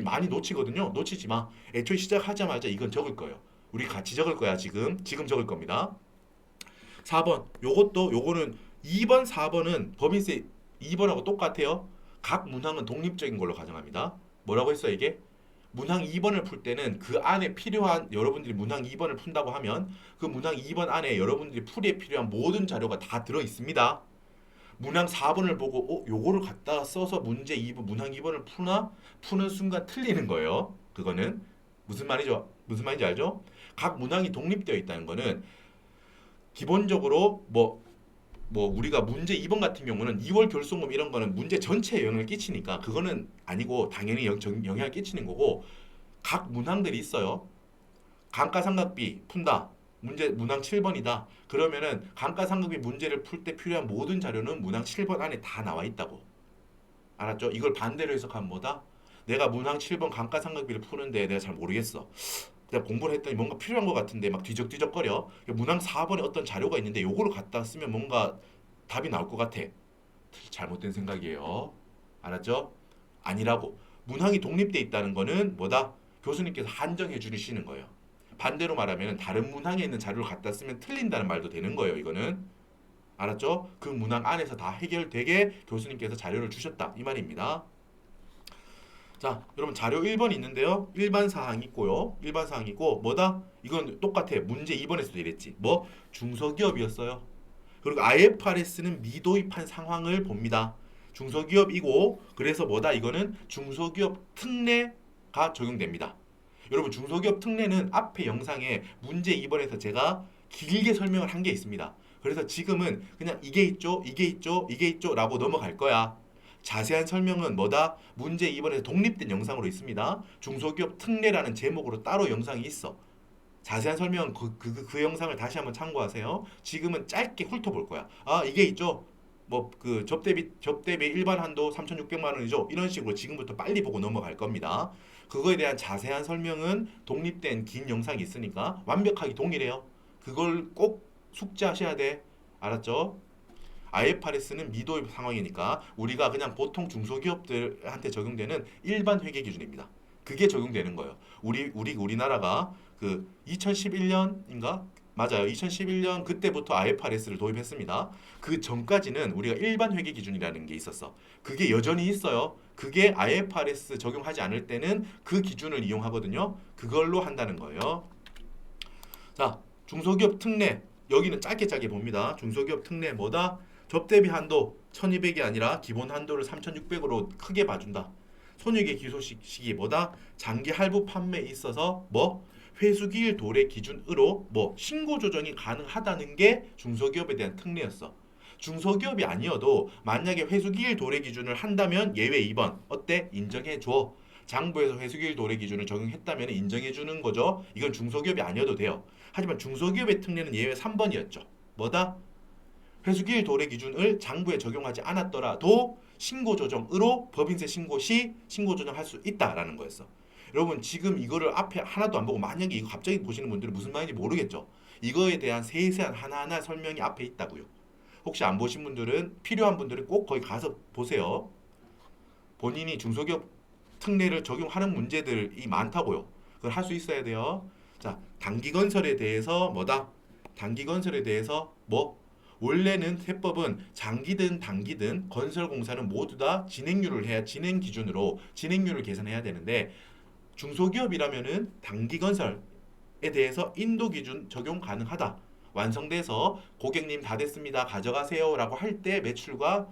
많이 놓치거든요. 놓치지 마. 애초에 시작하자마자 이건 적을 거예요. 우리 같이 적을 거야. 지금 적을 겁니다. 4번 요거는 2번 4번은 법인세 2번하고 똑같아요. 각 문항은 독립적인 걸로 가정합니다. 뭐라고 했어 이게? 문항 2번을 풀 때는 그 안에 필요한 여러분들이 문항 2번을 푼다고 하면 그 문항 2번 안에 여러분들이 풀이에 필요한 모든 자료가 다 들어 있습니다. 문항 4번을 보고 요거를 갖다가 써서 문제 2번 문항 2번을 푸는 순간 틀리는 거예요. 그거는 무슨 말이죠? 무슨 말인지 알죠? 각 문항이 독립되어 있다는 거는 기본적으로 뭐 우리가 문제 2번 같은 경우는 2월 결손금 이런 거는 문제 전체에 영향을 끼치니까 그거는 아니고 당연히 영향을 끼치는 거고 각 문항들이 있어요. 감가상각비 푼다. 문항 7번이다. 그러면은 감가상각비 문제를 풀 때 필요한 모든 자료는 문항 7번 안에 다 나와 있다고. 알았죠? 이걸 반대로 해석하면 뭐다? 내가 문항 7번 감가상각비를 푸는데 내가 잘 모르겠어. 내가 공부를 했더니 뭔가 필요한 것 같은데 막 뒤적뒤적거려. 문항 4번에 어떤 자료가 있는데 요거를 갖다 쓰면 뭔가 답이 나올 것 같아. 잘못된 생각이에요. 알았죠? 아니라고. 문항이 독립돼 있다는 거는 뭐다? 교수님께서 한정해 주시는 거예요. 반대로 말하면 다른 문항에 있는 자료를 갖다 쓰면 틀린다는 말도 되는 거예요. 이거는. 알았죠? 그 문항 안에서 다 해결되게 교수님께서 자료를 주셨다. 이 말입니다. 자, 여러분 자료 1번 있는데요. 일반 사항 있고요. 일반 사항 있고 뭐다? 이건 똑같아. 문제 2번에서도 이랬지. 뭐 중소기업이었어요. 그리고 IFRS는 미도입한 상황을 봅니다. 중소기업이고 그래서 뭐다? 이거는 중소기업 특례가 적용됩니다. 여러분 중소기업 특례는 앞에 영상에 문제 2번에서 제가 길게 설명을 한 게 있습니다. 그래서 지금은 그냥 이게 있죠, 이게 있죠, 이게 있죠 라고 넘어갈 거야. 자세한 설명은 뭐다? 문제 2번에서 독립된 영상으로 있습니다. 중소기업 특례라는 제목으로 따로 영상이 있어. 자세한 설명은 그 영상을 다시 한번 참고하세요. 지금은 짧게 훑어볼 거야. 아 이게 있죠? 뭐 그 접대비 일반 한도 3,600만 원이죠. 이런 식으로 지금부터 빨리 보고 넘어갈 겁니다. 그거에 대한 자세한 설명은 독립된 긴 영상이 있으니까 완벽하게 동일해요. 그걸 꼭 숙지하셔야 돼. 알았죠? IFRS는 미도입 상황이니까 우리가 그냥 보통 중소기업들한테 적용되는 일반 회계 기준입니다. 그게 적용되는 거예요. 우리나라가 그 2011년인가? 맞아요. 2011년 그때부터 IFRS를 도입했습니다. 그 전까지는 우리가 일반 회계 기준이라는 게 있었어. 그게 여전히 있어요. 그게 IFRS 적용하지 않을 때는 그 기준을 이용하거든요. 그걸로 한다는 거예요. 자, 중소기업 특례. 여기는 짧게 봅니다. 중소기업 특례 뭐다? 접대비 한도 1200이 아니라 기본 한도를 3600으로 크게 봐준다. 손익의 기소 시기 뭐다? 장기 할부 판매에 있어서 뭐 회수기일 도래 기준으로 뭐 신고 조정이 가능하다는 게 중소기업에 대한 특례였어. 중소기업이 아니어도 만약에 회수기일 도래 기준을 한다면 예외 2번 어때? 인정해 줘. 장부에서 회수기일 도래 기준을 적용했다면 인정해 주는 거죠. 이건 중소기업이 아니어도 돼요. 하지만 중소기업의 특례는 예외 3번이었죠. 뭐다? 회수기일 도래 기준을 장부에 적용하지 않았더라도 신고 조정으로 법인세 신고 시 신고 조정할 수 있다라는 거였어. 여러분 지금 이거를 앞에 하나도 안 보고 만약에 이거 갑자기 보시는 분들은 무슨 말인지 모르겠죠. 이거에 대한 세세한 하나하나 설명이 앞에 있다고요. 혹시 안 보신 분들은 필요한 분들은 꼭 거기 가서 보세요. 본인이 중소기업 특례를 적용하는 문제들이 많다고요. 그걸 할 수 있어야 돼요. 자, 단기건설에 대해서 뭐다? 단기건설에 대해서 뭐? 원래는 세법은 장기든 단기든 건설공사는 모두 다 진행률을 해야 진행 기준으로 진행률을 계산해야 되는데 중소기업이라면은 단기건설에 대해서 인도 기준 적용 가능하다. 완성돼서 고객님 다 됐습니다. 가져가세요라고 할 때 매출과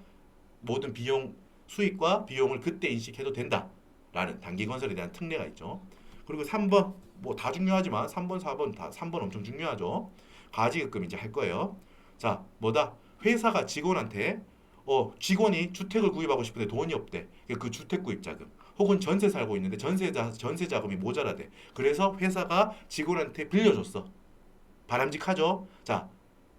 모든 비용 수익과 비용을 그때 인식해도 된다라는 단기건설에 대한 특례가 있죠. 그리고 3번 뭐 다 중요하지만 3번, 4번 다 3번 엄청 중요하죠. 가지급금 이제 할 거예요. 자, 뭐다? 회사가 직원한테 직원이 주택을 구입하고 싶은데 돈이 없대. 그 주택 구입 자금. 혹은 전세 살고 있는데 전세 자금이 모자라대. 그래서 회사가 직원한테 빌려줬어. 바람직하죠? 자,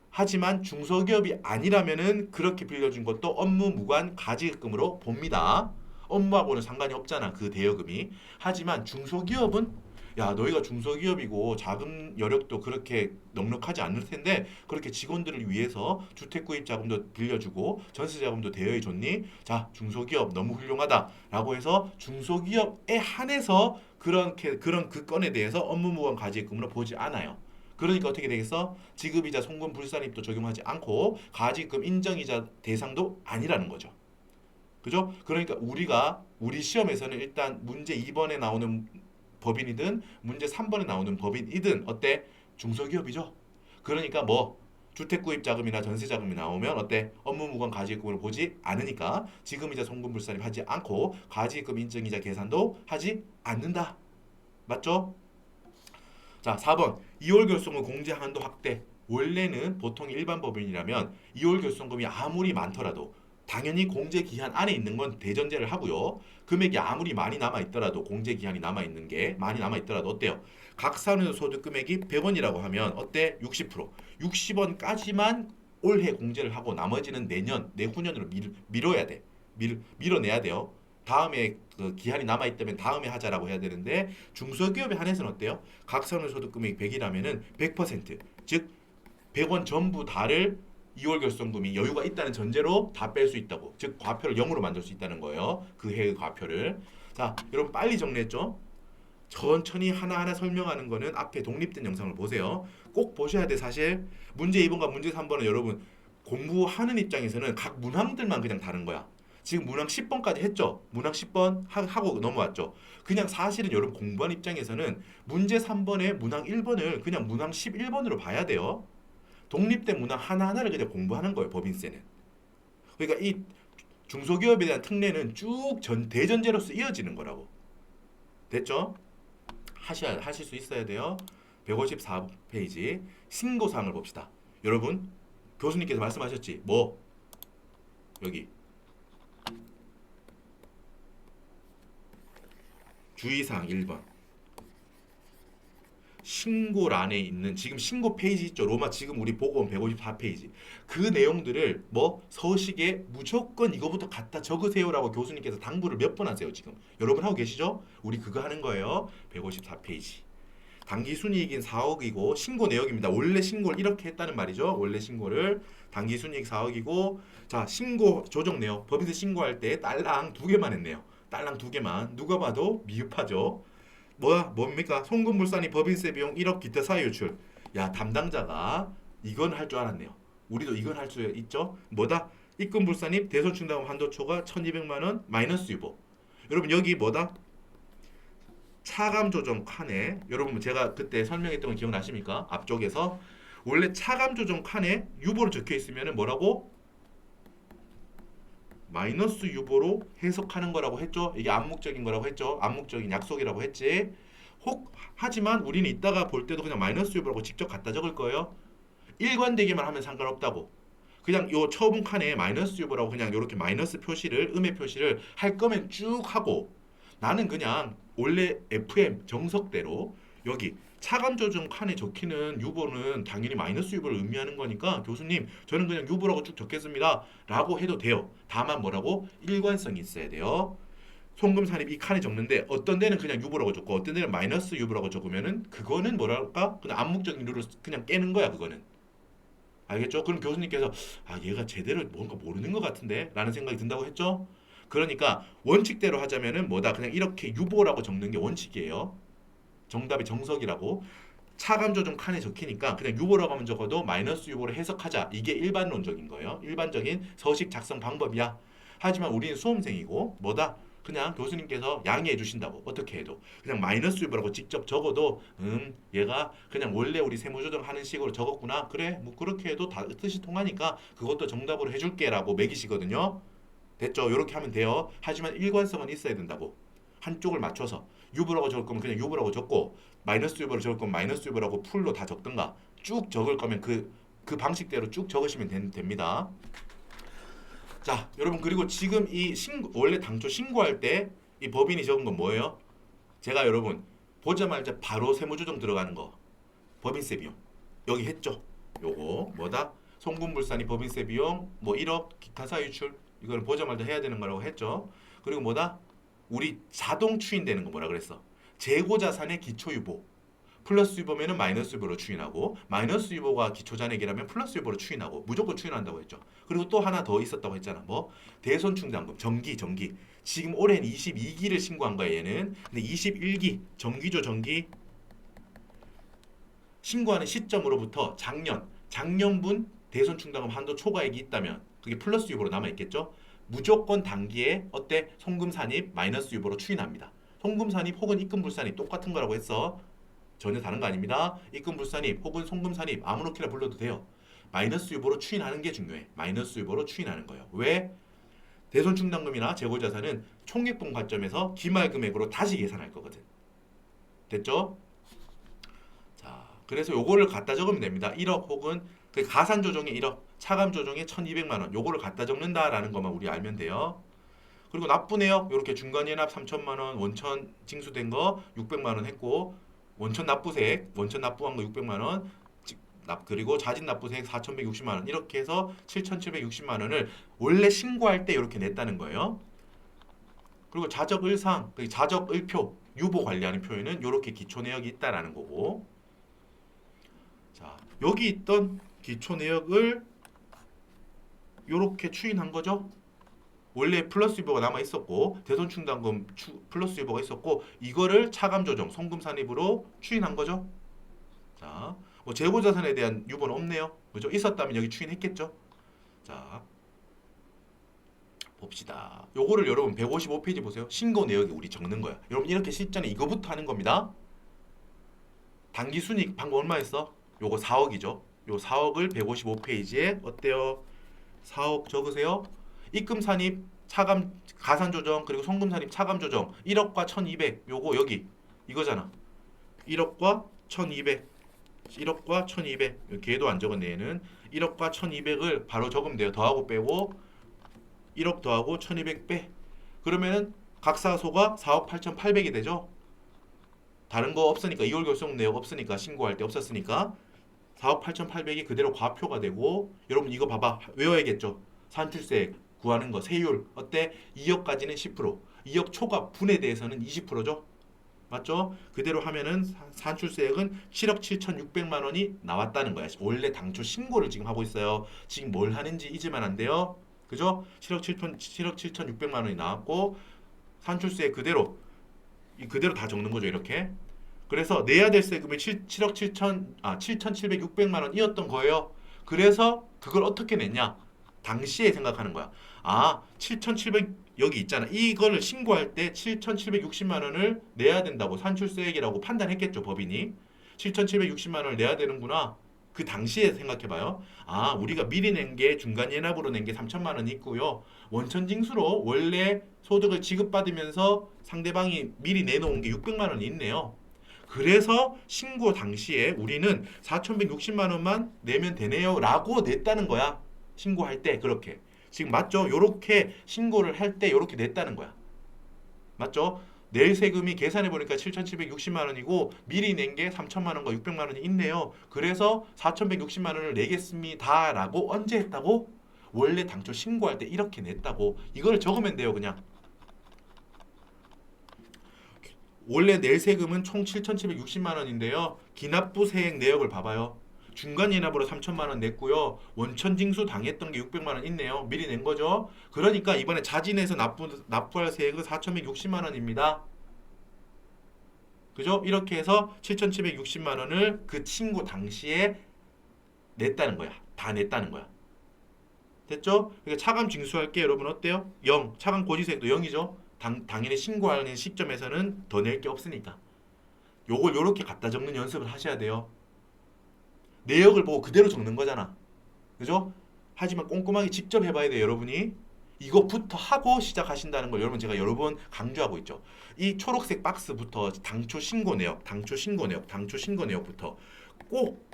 하지만 중소기업이 아니라면은 그렇게 빌려준 것도 업무 무관 가지급금으로 봅니다. 업무하고는 상관이 없잖아, 그 대여금이. 하지만 중소기업은 야, 너희가 중소기업이고 자금 여력도 그렇게 넉넉하지 않을 텐데 그렇게 직원들을 위해서 주택 구입 자금도 빌려주고 전세 자금도 대여해 줬니? 자, 중소기업 너무 훌륭하다라고 해서 중소기업에 한해서 그런 그 건에 대해서 업무 무관 가지급금으로 보지 않아요. 그러니까 어떻게 되겠어? 지급이자 송금 불산입도 적용하지 않고 가지급 인정이자 대상도 아니라는 거죠. 그죠? 그러니까 우리 시험에서는 일단 문제 2번에 나오는 법인이든 문제 3번에 나오는 법인이든 어때? 중소기업이죠. 그러니까 뭐 주택 구입 자금이나 전세 자금이 나오면 어때? 업무 무관 가지급을 보지 않으니까 지급이자 송금 불산입 하지 않고 가지급 인정이자 계산도 하지 않는다. 맞죠? 자, 4번. 2월 결손금 공제 한도 확대. 원래는 보통 일반 법인이라면 2월 결손금이 아무리 많더라도 당연히 공제 기한 안에 있는 건 대전제를 하고요. 금액이 아무리 많이 남아 있더라도 공제 기한이 남아 있는 게 많이 남아 있더라도 어때요? 각 사는 소득 금액이 100원이라고 하면 어때? 60%. 60원까지만 올해 공제를 하고 나머지는 내후년으로 밀어야 돼. 밀어내야 돼요. 다음에 그 기한이 남아 있다면 다음에 하자라고 해야 되는데 중소기업에 한해서는 어때요? 각선의 소득 금액이 100이라면은 100%, 즉 100원 전부 다를 2월 결손금이 여유가 있다는 전제로 다 뺄 수 있다고. 즉 과표를 0으로 만들 수 있다는 거예요. 그 해의 과표를. 자, 여러분 빨리 정리했죠? 천천히 하나하나 설명하는 거는 앞에 독립된 영상을 보세요. 꼭 보셔야 돼. 사실 문제 2번과 문제 3번은 여러분 공부하는 입장에서는 각 문항들만 그냥 다른 거야. 지금 문항 10번까지 했죠. 문항 10번 하고 넘어왔죠. 그냥 사실은 여러분 공부하는 입장에서는 문제 3번에 문항 1번을 그냥 문항 11번으로 봐야 돼요. 독립된 문항 하나하나를 그냥 공부하는 거예요. 법인세는. 그러니까 이 중소기업에 대한 특례는 쭉 대전제로서 이어지는 거라고. 됐죠? 하실 수 있어야 돼요. 154페이지 신고사항을 봅시다. 여러분 교수님께서 말씀하셨지. 뭐 여기 주의사항 1번 신고란에 있는 지금 신고 페이지 있죠. 로마 지금 우리 보고 온 154페이지 그 내용들을 뭐 서식에 무조건 이거부터 갖다 적으세요라고 교수님께서 당부를 몇 번 하세요. 지금 여러분 하고 계시죠? 우리 그거 하는 거예요. 154페이지 당기순이익인 4억이고 신고 내역입니다. 원래 신고를 이렇게 했다는 말이죠. 원래 신고를 당기순이익 4억이고 자 신고 조정 내역 법인세 신고할 때 딸랑 2개만 했네요. 딸랑 2개만 누가 봐도 미흡하죠. 뭡니까? 송금불산이 법인세 비용 1억 기타 사유 유출. 야 담당자가 이건 할 줄 알았네요. 우리도 이건 할 수 있죠. 뭐다? 입금불산입 대손충당금 한도 초과 1,200만 원 마이너스 유보. 여러분 여기 뭐다? 차감 조정 칸에 여러분 제가 그때 설명했던 거 기억나십니까? 앞쪽에서 원래 차감 조정 칸에 유보로 적혀 있으면 뭐라고? 마이너스 유보로 해석하는 거라고 했죠. 이게 암묵적인 거라고 했죠. 암묵적인 약속이라고 했지. 하지만 우리는 이따가 볼 때도 그냥 마이너스 유보라고 직접 갖다 적을 거예요. 일관되기만 하면 상관없다고. 그냥 요 처분 칸에 마이너스 유보라고 그냥 이렇게 마이너스 표시를 음의 표시를 할 거면 쭉 하고 나는 그냥 원래 FM 정석대로 여기 차감 조정 칸에 적히는 유보는 당연히 마이너스 유보를 의미하는 거니까 교수님 저는 그냥 유보라고 쭉 적겠습니다 라고 해도 돼요. 다만 뭐라고? 일관성이 있어야 돼요. 송금 산입 이 칸에 적는데 어떤 데는 그냥 유보라고 적고 어떤 데는 마이너스 유보라고 적으면은 그거는 뭐랄까 그냥 암묵적인 룰을 그냥 깨는 거야 그거는. 알겠죠? 그럼 교수님께서 아 얘가 제대로 뭔가 모르는 것 같은데 라는 생각이 든다고 했죠? 그러니까 원칙대로 하자면은 뭐다 그냥 이렇게 유보라고 적는 게 원칙이에요. 정답이 정석이라고. 차감 조정 칸에 적히니까 그냥 유보라고 하면 적어도 마이너스 유보를 해석하자. 이게 일반론적인 거예요. 일반적인 서식 작성 방법이야. 하지만 우리는 수험생이고 뭐다? 그냥 교수님께서 양해해 주신다고 어떻게 해도 그냥 마이너스 유보라고 직접 적어도 얘가 그냥 원래 우리 세무조정하는 식으로 적었구나 그래 뭐 그렇게 해도 다 뜻이 통하니까 그것도 정답으로 해줄게라고 매기시거든요. 됐죠? 이렇게 하면 돼요. 하지만 일관성은 있어야 된다고. 한쪽을 맞춰서 유보라고 적을 거면 그냥 유보라고 적고 마이너스 유보를 적을 거면 마이너스 유보라고 풀로 다 적든가 쭉 적을 거면 그 방식대로 쭉 적으시면 됩니다. 자, 여러분 그리고 지금 이 원래 당초 신고할 때 이 법인이 적은 건 뭐예요? 제가 여러분 보자마자 바로 세무조정 들어가는 거 법인세 비용 여기 했죠? 요거 뭐다? 송금불산이 법인세 비용 뭐 1억 기타사 유출 이거는 보자마자 해야 되는 거라고 했죠? 그리고 뭐다? 우리 자동 추인되는 거 뭐라 그랬어? 재고자산의 기초유보 플러스 유보면은 마이너스 유보로 추인하고 마이너스 유보가 기초잔액이라면 플러스 유보로 추인하고 무조건 추인한다고 했죠. 그리고 또 하나 더 있었다고 했잖아. 뭐 대손충당금 정기 지금 올해는 22기를 신고한 거야 얘는. 근데 21기 정기죠 정기 신고하는 시점으로부터 작년분 대손충당금 한도 초과액이 있다면 그게 플러스 유보로 남아 있겠죠. 무조건 단기에 어때 송금산입 마이너스 유보로 추인합니다. 송금산입 혹은 입금불산입 똑같은 거라고 했어. 전혀 다른 거 아닙니다. 입금불산입 혹은 송금산입 아무렇게나 불러도 돼요. 마이너스 유보로 추인하는 게 중요해. 마이너스 유보로 추인하는 거예요. 왜? 대손충당금이나 재고자산은 총액분 관점에서 기말금액으로 다시 계산할 거거든. 됐죠? 자, 그래서 요거를 갖다 적으면 됩니다. 1억 혹은 그 가산 조정에 1억, 차감 조정에 1,200만 원. 요거를 갖다 적는다라는 것만 우리 알면 돼요. 그리고 납부내역 이렇게 중간 예납 3천만 원, 원천 징수된 거 600만 원 했고 원천 납부세액, 원천 납부한 거 600만 원, 그리고 자진 납부세액 4,160만 원 이렇게 해서 7,760만 원을 원래 신고할 때 이렇게 냈다는 거예요. 그리고 자적을상, 자적을표, 유보 관리하는 표에는 이렇게 기초 내역이 있다라는 거고. 자, 여기 있던 기초 내역을 이렇게 추인한 거죠. 원래 플러스 유보가 남아 있었고 대손충당금 플러스 유보가 있었고 이거를 차감 조정 송금산입으로 추인한 거죠. 자, 뭐 재고자산에 대한 유보는 없네요. 그죠? 있었다면 여기 추인했겠죠. 자, 봅시다. 요거를 여러분 155페이지 보세요. 신고 내역이 우리 적는 거야. 여러분 이렇게 실전에 이거부터 하는 겁니다. 단기순이익 방금 얼마 했어? 요거 4억이죠. 요 4억을 155페이지에 어때요? 4억 적으세요. 입금 산입, 차감 가산 조정 그리고 송금 산입 차감 조정 1억과 1,200 요거 여기 이거잖아. 1억과 1,200 1억과 1,200 걔도 안 적었네 얘는 1억과 1,200을 바로 적으면 돼요. 더하고 빼고 1억 더하고 1,200 빼. 그러면은 각사소가 4억 8,800이 되죠. 다른 거 없으니까 2월 결속 내역 없으니까 신고할 때 없었으니까 4억 8,800이 그대로 과표가 되고 여러분 이거 봐봐 외워야겠죠. 산출세 구하는 거 세율 어때? 2억까지는 10% 2억 초과 분에 대해서는 20%죠. 맞죠? 그대로 하면은 산출세액은 7억 7,600만 원이 나왔다는 거야. 원래 당초 신고를 지금 하고 있어요. 지금 뭘 하는지 잊으면 안 돼요. 그죠? 7억 7,600만 원이 나왔고 산출세 그대로 다 적는 거죠, 이렇게. 그래서 내야 될 세금이 7억 7,700, 600만 원이었던 거예요. 그래서 그걸 어떻게 냈냐? 당시에 생각하는 거야. 아, 7,700 여기 있잖아. 이거를 신고할 때 7,760만 원을 내야 된다고 산출세액이라고 판단했겠죠, 법인이. 7,760만 원을 내야 되는구나. 그 당시에 생각해봐요. 아, 우리가 미리 낸 게 중간 예납으로 낸 게 3천만 원이 있고요. 원천 징수로 원래 소득을 지급받으면서 상대방이 미리 내놓은 게 600만 원이 있네요. 그래서 신고 당시에 우리는 4,160만 원만 내면 되네요 라고 냈다는 거야. 신고할 때 그렇게. 지금 맞죠? 요렇게 신고를 할 때 요렇게 냈다는 거야. 맞죠? 낼 세금이 계산해 보니까 7,760만 원이고 미리 낸 게 3천만 원과 600만 원이 있네요. 그래서 4,160만 원을 내겠습니다라고 언제 했다고? 원래 당초 신고할 때 이렇게 냈다고. 이걸 적으면 돼요, 그냥. 원래 낼 세금은 총 7,760만 원인데요. 기납부 세액 내역을 봐봐요. 중간 예납으로 3천만 원 냈고요. 원천 징수 당했던 게 600만 원 있네요. 미리 낸 거죠. 그러니까 이번에 자진해서 납부할 세액은 4,160만 원입니다. 그죠? 이렇게 해서 7,760만 원을 그 친구 당시에 냈다는 거야. 다 냈다는 거야. 됐죠? 그러니까 차감 징수할 게 여러분 어때요? 0. 차감 고지세액도 0이죠. 당연히 신고하는 시점에서는 더 낼 게 없으니까. 요걸 요렇게 갖다 적는 연습을 하셔야 돼요. 내역을 보고 그대로 적는 거잖아. 그죠? 하지만 꼼꼼하게 직접 해봐야 돼요, 여러분이. 이것부터 하고 시작하신다는 걸 여러분 제가 여러 번 강조하고 있죠. 이 초록색 박스부터 당초 신고 내역, 당초 신고 내역, 당초 신고 내역부터 꼭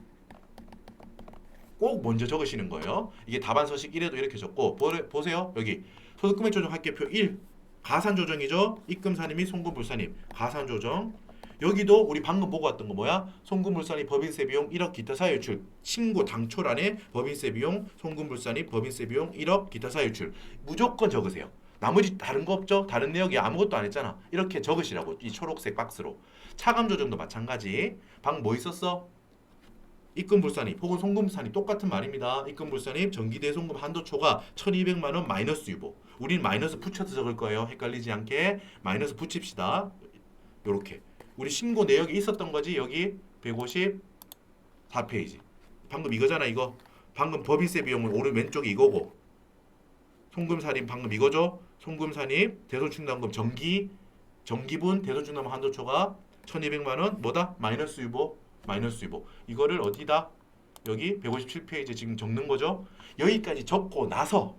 먼저 적으시는 거예요. 이게 답안 서식 1에도 이렇게 적고 보세요. 여기 소득금액 조정 합계표 1 가산 조정이죠. 입금산입 및 송금불산입 가산 조정. 여기도 우리 방금 보고 왔던 거 뭐야? 송금불산입 법인세 비용 1억 기타 사유출 신고 당초란에 법인세 비용 송금불산입 법인세 비용 1억 기타 사유출 무조건 적으세요. 나머지 다른 거 없죠? 다른 내역이 아무것도 안 했잖아. 이렇게 적으시라고 이 초록색 박스로. 차감 조정도 마찬가지. 방금 뭐 있었어? 입금불산입 혹은 송금산입 똑같은 말입니다. 입금불산입 전기대송금 한도초가 1,200만 원 마이너스 유보. 우린 마이너스 붙여서 적을 거예요. 헷갈리지 않게 마이너스 붙입시다. 요렇게. 우리 신고 내역이 있었던 거지. 여기 154페이지. 방금 이거잖아 이거. 방금 법인세 비용은 오른 왼쪽이 이거고. 송금산입 방금 이거죠. 송금산입 대손충당금 정기분 대손충당금 한도초가 1,200만 원 뭐다? 마이너스 유보. 마이너스 유보. 이거를 어디다? 여기 157페이지 지금 적는 거죠. 여기까지 적고 나서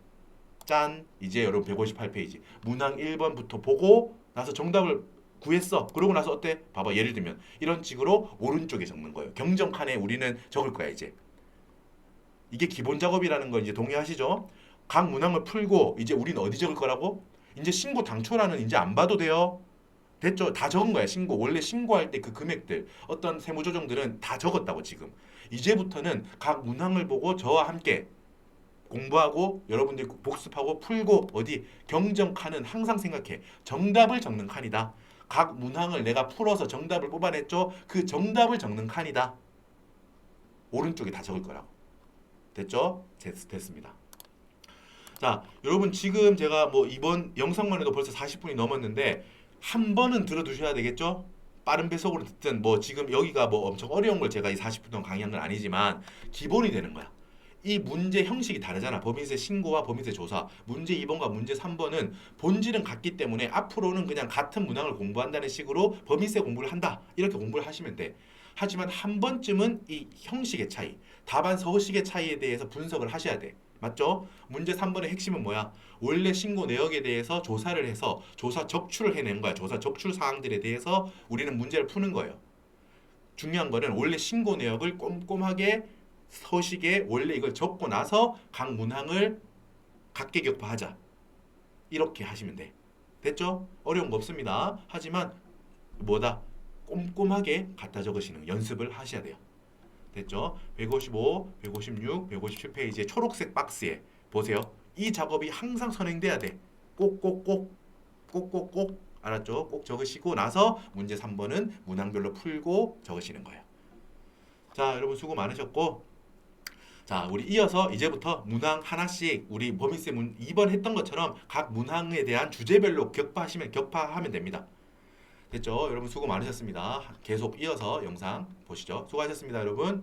짠 이제 여러분 158페이지 문항 1번부터 보고 나서 정답을 구했어. 그러고 나서 어때? 봐봐 예를 들면 이런 식으로 오른쪽에 적는 거예요. 경정칸에 우리는 적을 거야 이제. 이게 기본 작업이라는 거 이제 동의하시죠? 각 문항을 풀고 이제 우리는 어디 적을 거라고? 이제 신고 당초라는 이제 안 봐도 돼요. 됐죠? 다 적은 거야 신고. 원래 신고할 때 그 금액들 어떤 세무조정들은 다 적었다고 지금. 이제부터는 각 문항을 보고 저와 함께 공부하고 여러분들이 복습하고 풀고 어디 경정 칸은 항상 생각해. 정답을 적는 칸이다. 각 문항을 내가 풀어서 정답을 뽑아냈죠. 그 정답을 적는 칸이다. 오른쪽에 다 적을 거라고. 됐죠? 됐습니다. 자, 여러분 지금 제가 뭐 이번 영상만 해도 벌써 40분이 넘었는데 한 번은 들어두셔야 되겠죠? 빠른 배속으로 듣든 뭐 지금 여기가 뭐 엄청 어려운 걸 제가 이 40분 동안 강의한 건 아니지만 기본이 되는 거야. 이 문제 형식이 다르잖아. 법인세 신고와 법인세 조사. 문제 2번과 문제 3번은 본질은 같기 때문에 앞으로는 그냥 같은 문항을 공부한다는 식으로 법인세 공부를 한다. 이렇게 공부를 하시면 돼. 하지만 한 번쯤은 이 형식의 차이, 답안 서식의 차이에 대해서 분석을 하셔야 돼. 맞죠? 문제 3번의 핵심은 뭐야? 원래 신고 내역에 대해서 조사를 해서 조사 적출을 해낸 거야. 조사 적출 사항들에 대해서 우리는 문제를 푸는 거예요. 중요한 거는 원래 신고 내역을 꼼꼼하게 서식에 원래 이걸 적고 나서 각 문항을 각계격파하자. 이렇게 하시면 돼. 됐죠? 어려운 거 없습니다. 하지만 뭐다? 꼼꼼하게 갖다 적으시는 연습을 하셔야 돼요. 됐죠? 155, 156, 157페이지의 초록색 박스에 보세요. 이 작업이 항상 선행돼야 돼. 꼭꼭꼭 알았죠? 꼭 적으시고 나서 문제 3번은 문항별로 풀고 적으시는 거예요. 자, 여러분 수고 많으셨고 자, 우리 이어서 이제부터 문항 하나씩 우리 법인세 2번 했던 것처럼 각 문항에 대한 주제별로 격파하면 됩니다. 됐죠? 여러분 수고 많으셨습니다. 계속 이어서 영상 보시죠. 수고하셨습니다, 여러분.